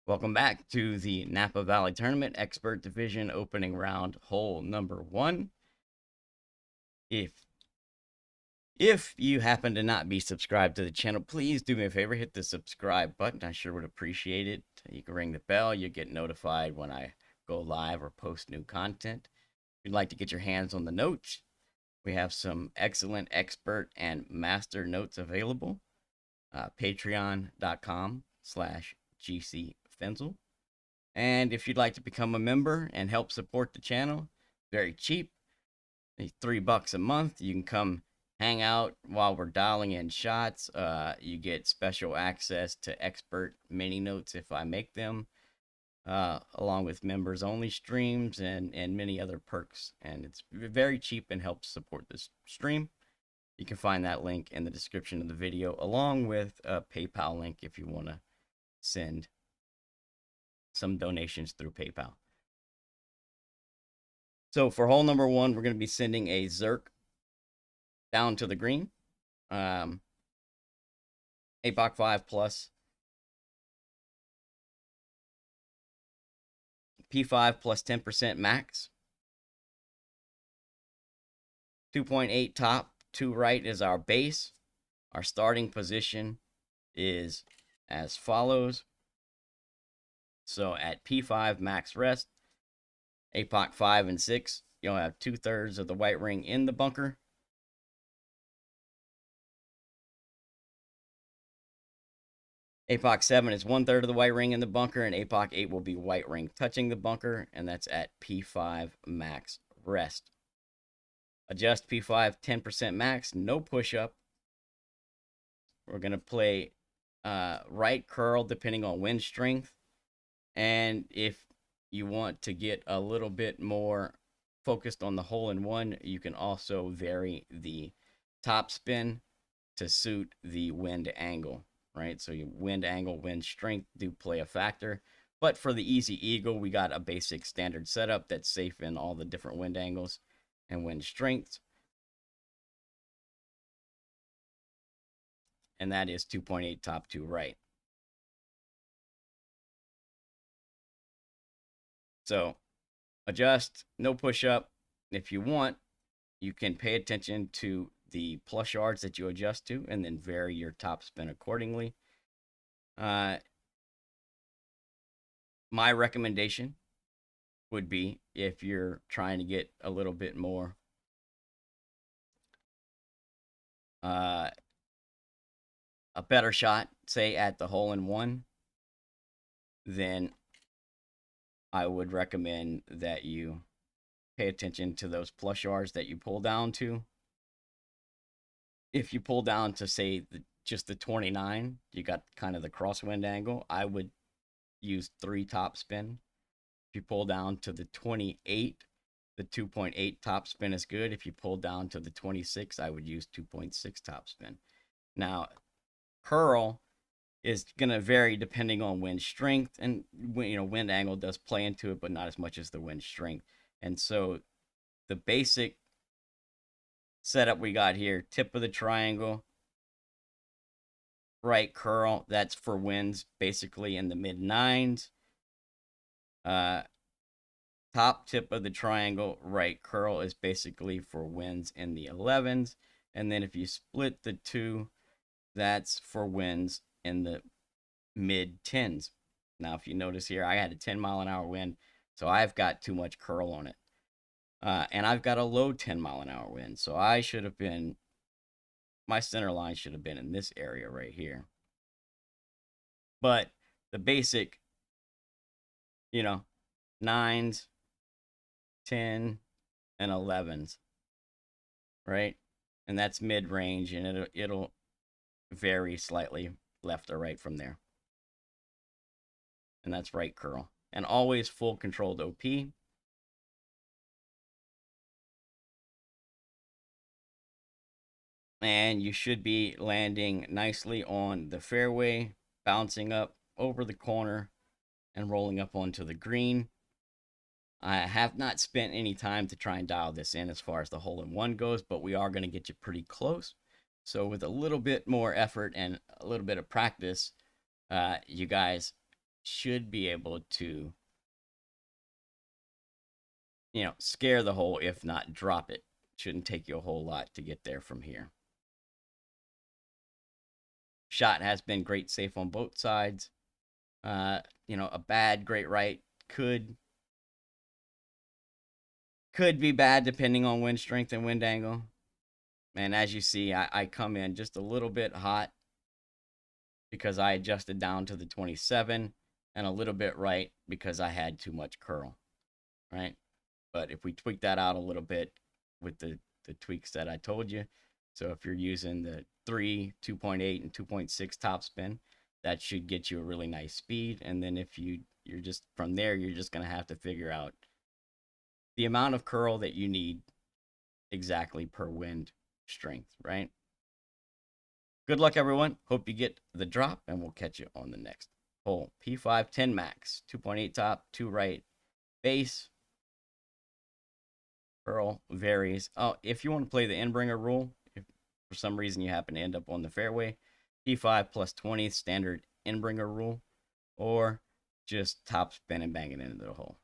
Welcome back to the Napa Valley Tournament Expert Division opening round, hole number 1. If you happen to not be subscribed to the channel, please do me a favor, hit the subscribe button. I sure would appreciate it. You can ring the bell, you'll get notified when I go live or post new content. If you'd like to get your hands on the notes, we have some excellent expert and master notes available. Patreon.com/GCFenzel. And if you'd like to become a member and help support the channel, very cheap, $3 a month. You can come hang out while we're dialing in shots. You get special access to expert mini notes if I make them, along with members only streams and many other perks. And it's very cheap and helps support this stream. You can find that link in the description of the video, along with a PayPal link if you want to send some donations through PayPal. So for hole number 1, we're going to be sending a Zerk down to the green. APOC 5 plus. P5 plus 10% max. 2.8 top, 2 right is our base. Our starting position is as follows. So at P5 max rest, APOC 5 and 6, you'll have 2/3 of the white ring in the bunker. APOC 7 is 1/3 of the white ring in the bunker, and APOC 8 will be white ring touching the bunker, and that's at P5 max rest. Adjust P5 10% max, no push up. We're going to play right curl depending on wind strength. And if you want to get a little bit more focused on the hole in one, you can also vary the top spin to suit the wind angle, right? So your wind angle, wind strength do play a factor. But for the easy eagle, we got a basic standard setup that's safe in all the different wind angles and wind strengths. And that is 2.8 top, 2 right. So adjust, no push up. If you want, you can pay attention to the plus yards that you adjust to and then vary your top spin accordingly. My recommendation would be, if you're trying to get a little bit more a better shot, say at the hole in one, then I would recommend that you pay attention to those plus yards that you pull down to. If you pull down to, say, just the 29, you got kind of the crosswind angle, I would use 3 top spin. If you pull down to the 28, the 2.8 top spin is good. If you pull down to the 26, I would use 2.6 top spin. Now, curl is going to vary depending on wind strength, and wind angle does play into it, but not as much as the wind strength. And so the basic setup we got here, tip of the triangle, right curl, that's for winds basically in the mid 9s. Top tip of the triangle, right curl, is basically for winds in the 11s. And then if you split the two, that's for winds in the mid 10s. Now, if you notice here, I had a 10-mile-an-hour wind, so I've got too much curl on it. And I've got a low 10-mile-an-hour wind, so I should have been, my center line should have been in this area right here. But the basic, 9s, 10, and 11s, right? And that's mid-range, and it'll vary slightly left or right from there. And that's right curl. And always full controlled OP. And you should be landing nicely on the fairway, bouncing up over the corner and rolling up onto the green. I have not spent any time to try and dial this in as far as the hole in one goes, but we are going to get you pretty close. So with a little bit more effort and a little bit of practice, you guys should be able to, scare the hole, if not drop it. Shouldn't take you a whole lot to get there from here. Shot has been great safe on both sides. A bad great right could be bad depending on wind strength and wind angle. And as you see, I come in just a little bit hot because I adjusted down to the 27, and a little bit right because I had too much curl, right? But if we tweak that out a little bit with the tweaks that I told you, so if you're using the 3, 2.8, and 2.6 topspin, that should get you a really nice speed. And then if you're just from there, you're just going to have to figure out the amount of curl that you need exactly per wind strength, right? Good luck, everyone. Hope you get the drop, and we'll catch you on the next hole. P5 10 max, 2.8 top, 2 right, base. Curl varies. Oh, if you want to play the Endbringer rule, if for some reason you happen to end up on the fairway, P5 plus 20 standard Endbringer rule, or just top spin and bang it into the hole.